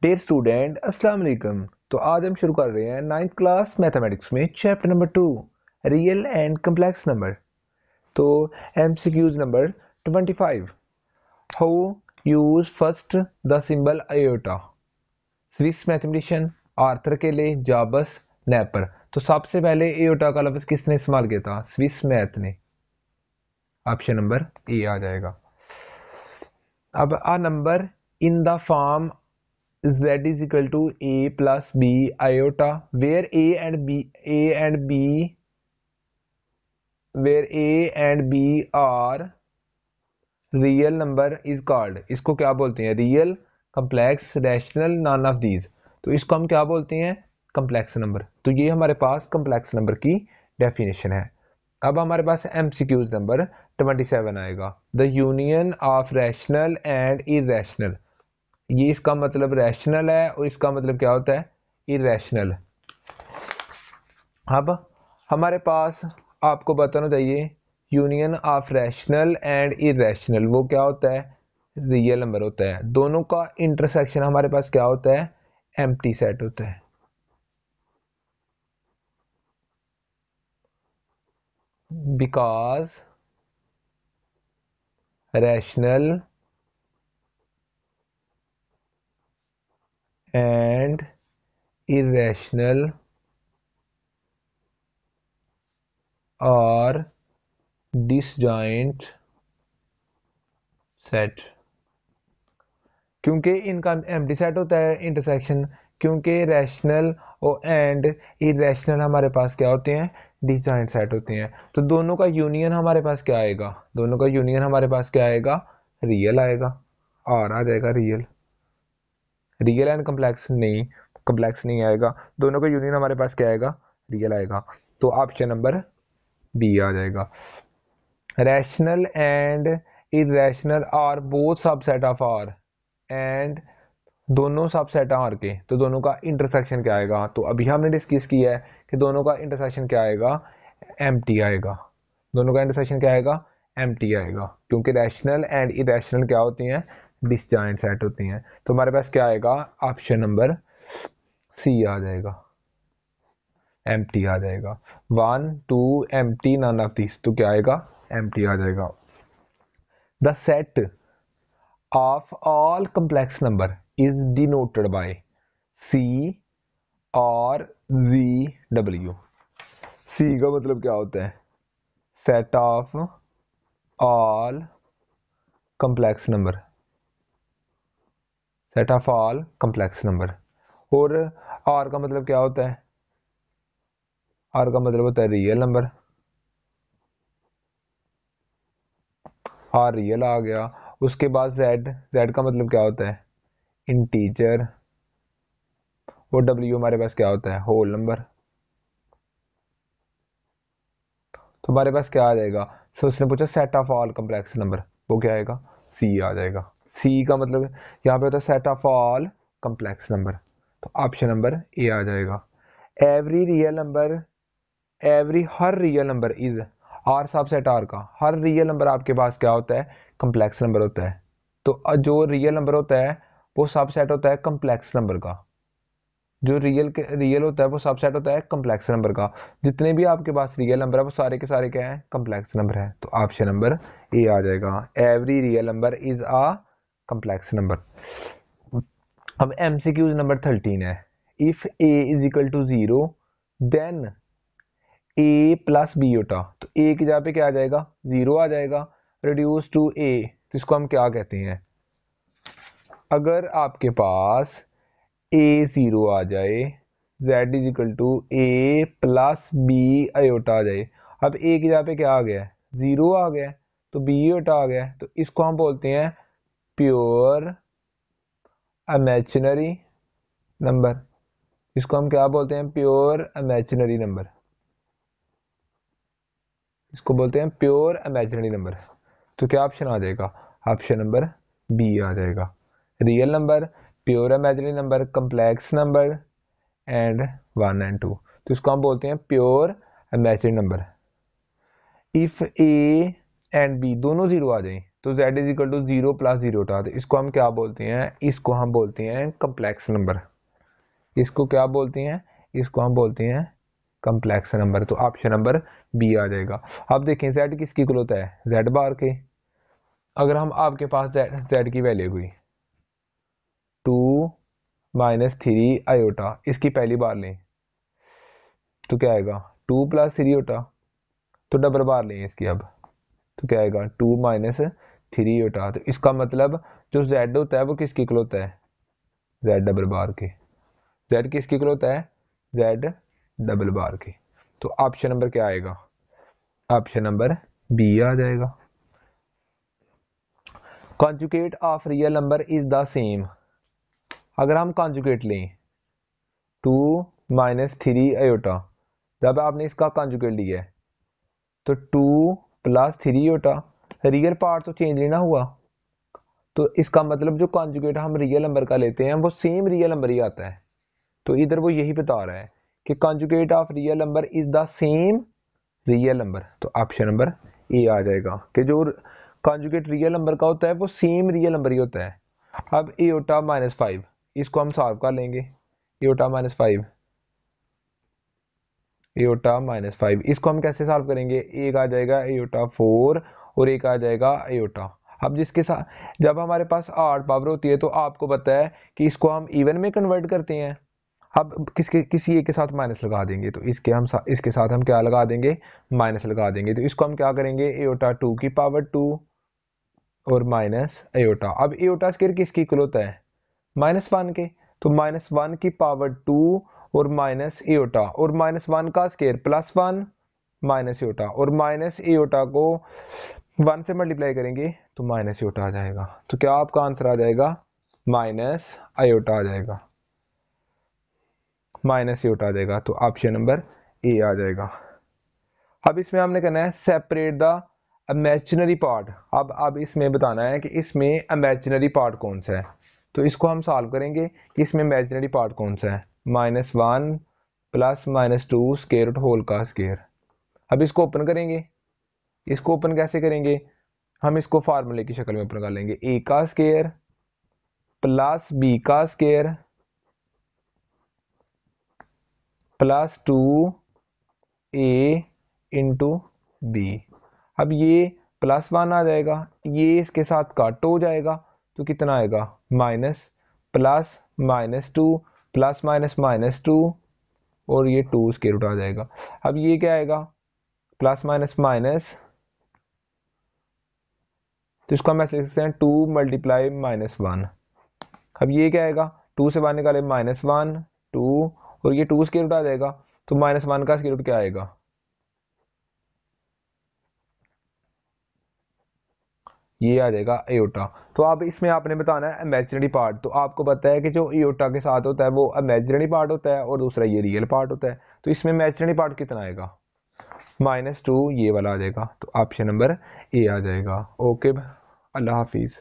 Dear student अस्सलाम वालेकुम। तो आज हम शुरू कर रहे हैं 9th क्लास मैथमेटिक्स में chapter number 2 real and complex number. तो MCQs number 25। How use first the symbol iota. Swiss mathematician Arthur Cayley, जाबस, नेपर। तो सबसे पहले एयोटा का लफ्ज किसने इस्तेमाल किया था? स्विस मैथ ने। ऑप्शन नंबर ए आ जाएगा। अब आ number in the form z is equal to a plus b iota where a and b are real number is called। इसको क्या बोलते हैं? Real, complex, rational, none of these. तो इसको हम क्या बोलते हैं? Complex number. तो ये हमारे पास कम्प्लेक्स नंबर की डेफिनेशन है। अब हमारे पास एमसीक्यूज नंबर 27 आएगा। The union of rational and irrational. ये इसका मतलब रैशनल है और इसका मतलब क्या होता है? इरेशनल। अब हमारे पास आपको बताना चाहिए union of rational and irrational वो क्या होता है? रियल नंबर होता है। दोनों का इंटरसेक्शन हमारे पास क्या होता है? एम्प्टी सेट होता है। Because rational and irrational or disjoint set। क्योंकि इनका एम्प्टी सेट होता है इंटरसेक्शन, क्योंकि रैशनल और एंड इरेशनल हमारे पास क्या होते हैं? डिसजॉइंट सेट होते हैं। तो दोनों का यूनियन हमारे पास क्या आएगा? दोनों का यूनियन हमारे पास क्या आएगा? रियल आएगा। और आ जाएगा रियल। रियल एंड कम्प्लेक्स नहीं, कम्प्लेक्स नहीं आएगा। दोनों का यूनियन हमारे पास क्या आएगा? रियल आएगा। तो ऑप्शन नंबर बी आ जाएगा। Rational and irrational are both subset of R and दोनों सबसेट आर के। तो दोनों का इंटरसेक्शन क्या आएगा? तो अभी हमने डिस्कस किया है कि दोनों का इंटरसेक्शन क्या आएगा? एम्प्टी आएगा। दोनों का इंटरसेक्शन क्या आएगा? एम्प्टी आएगा, क्योंकि रैशनल एंड इरेशनल क्या होती हैं? डिसजॉइंट सेट होती हैं। तो हमारे पास क्या आएगा? ऑप्शन नंबर सी आ जाएगा, एम्प्टी आ जाएगा। 1 2 एम्प्टी, नन ऑफ दिस। तो क्या आएगा? एम्प्टी आ जाएगा। The set of all complex number is denoted by C और ZW। C का मतलब क्या होता है? Set of all complex number, set of all complex number। और R का मतलब क्या होता है? R का मतलब होता है रियल नंबर। R रियल आ गया। उसके बाद Z का मतलब क्या होता है? इंटीजर। और W हमारे पास क्या होता है? Whole number. तो हमारे पास क्या आ जाएगा? सो उसने पूछा set of all complex number, वो क्या आएगा? सी आ जाएगा। सी का मतलब यहाँ पे होता है set of all complex number. तो ऑप्शन नंबर ए आ जाएगा। एवरी रियल नंबर, हर real number is R subset R का। हर रियल नंबर आपके पास क्या होता है? कम्प्लेक्स नंबर होता है। तो जो रियल नंबर होता है वो सबसेट होता है कम्प्लेक्स नंबर का। जो रियल होता है वो सबसेट होता है कम्प्लेक्स नंबर का। जितने भी आपके पास रियल नंबर है वो सारे के सारे क्या है? कम्प्लेक्स नंबर है। तो ऑप्शन नंबर ए आ जाएगा। Every real number is a complex number. अब एमसीक्यूज नंबर 13 है। If A is equal to 0 then A plus B होता। तो ए की जगह पे क्या आ जाएगा? 0 आ जाएगा। रिड्यूस टू ए, तो इसको हम क्या कहते हैं? अगर आपके पास ए 0 आ जाए, z is equal to A plus B iota आ जाए। अब ए की जगह पे क्या आ गया है? 0 आ गया है, तो बी आयोटा आ गया है। तो इसको हम बोलते हैं प्योर इमेजिनरी नंबर। इसको हम क्या बोलते हैं? Pure imaginary number. इसको बोलते हैं प्योर इमेजिनरी नंबर। तो क्या ऑप्शन आ जाएगा? ऑप्शन नंबर बी आ जाएगा। Real number, pure imaginary number, complex number and 1 and 2। तो इसको हम बोलते हैं pure imaginary number. If A and B दोनों 0 आ जाए, तो z is equal to 0 plus 0 था, तो इसको हम क्या बोलते हैं, इसको हम बोलते हैं कम्प्लेक्स नंबर। इसको क्या बोलते हैं, इसको हम बोलते हैं कम्प्लेक्स नंबर। तो ऑप्शन नंबर बी आ जाएगा। अब देखें z किसकी इक्वल होता है, z बार के। अगर हम आपके पास z की वैल्यू हुई 2 माइनस 3 आयोटा, इसकी पहली बार लें तो क्या आएगा 2 प्लस 3 होटा, तो डबल बार लें इसकी अब, तो क्या आएगा 2 माइनस 3 होटा। तो इसका मतलब जो z होता है वो किसकी इक्वल होता है, z डबल बार के। z किसकी इक्वल होता है, z डबल बार के। तो ऑप्शन नंबर क्या आएगा, ऑप्शन नंबर बी आ जाएगा। Conjugate of real number is the same. अगर हम कॉन्जुगेट लें 2 माइनस 3 आयोटा, जब आपने इसका कॉन्जुगेट लिया है तो 2 प्लस 3 आयोटा, रियल पार्ट तो चेंज नहीं ना हुआ, तो इसका मतलब जो कॉन्जुगेट हम रियल नंबर का लेते हैं वो सेम रियल नंबर ही आता है। तो इधर वो यही बता रहा है कि conjugate of real number is the same real number. तो ऑप्शन नंबर ए आ जाएगा कि जो कॉन्जुगेट रियल नंबर का होता है वो सेम रियल नंबर ही होता है। अब एओटा माइनस 5, इसको हम सॉल्व कर लेंगे। एओटा माइनस 5, एओटा माइनस 5, इसको हम कैसे सॉल्व करेंगे, एक आ जाएगा एओटा 4 और एक आ जाएगा एओटा। अब जिसके साथ जब हमारे पास 8 पावर होती है तो आपको पता है कि इसको हम इवन में कन्वर्ट करते हैं। अब किसी एक के साथ माइनस लगा देंगे, तो इसके साथ हम क्या लगा देंगे, माइनस लगा देंगे। तो इसको हम क्या करेंगे, एओटा 2 की पावर 2 और माइनस एओटा। अब एओटा स्क्वायर किसकी इक्वल होता है, -1 के। तो -1 की पावर 2 और माइनस एओटा, और -1 का स्क्वायर +1 माइनस एओटा, और माइनस एओटा को 1 से मल्टीप्लाई करेंगे तो माइनस एओटा आ जाएगा। तो क्या आपका आंसर आ जाएगा, माइनस आयोटा आ जाएगा, माइनस एओटा आ जाएगा। तो ऑप्शन नंबर ए आ जाएगा। अब इसमें हमने करना है सेपरेट द इमेजिनरी पार्ट। अब इसमें बताना है कि इसमें इमेजिनरी पार्ट कौन सा है। तो इसको हम सॉल्व करेंगे कि इसमें इमेजिनरी पार्ट कौन सा है, -1 प्लस -2 स्क्वायर रूट होल का स्क्वायर। अब इसको ओपन करेंगे, इसको ओपन कैसे करेंगे, हम इसको फार्मूले की शक्ल में ओपन कर लेंगे, ए का स्क्वायर प्लस बी का square plus 2a into B. अब ये +1 आ जाएगा, ये इसके साथ कट हो जाएगा तो कितना आएगा, माइनस प्लस -2 प्लस -2 और ये 2 स्क्वायर रूट आ जाएगा। अब ये क्या आएगा, प्लस माइनस माइनस, तो इसको हम ऐसे लिख सकते हैं 2 मल्टीप्लाई -1। अब ये क्या आएगा, 2 से 1 निकाले -1 2 और ये 2 स्क्वायर रूट आ जाएगा। तो -1 का स्क्वायर रूट क्या आएगा, ये आ जाएगा एओटा। तो अब इसमें आपने बताना है इमेजिनरी पार्ट। तो आपको पता है कि जो एओटा के साथ होता है वो इमेजिनरी पार्ट होता है और दूसरा ये रियल पार्ट होता है। तो इसमें इमेजिनरी पार्ट कितना आएगा, -2, ये वाला आ जाएगा। तो ऑप्शन नंबर ए आ जाएगा। ओके, अल्लाह हाफिज़।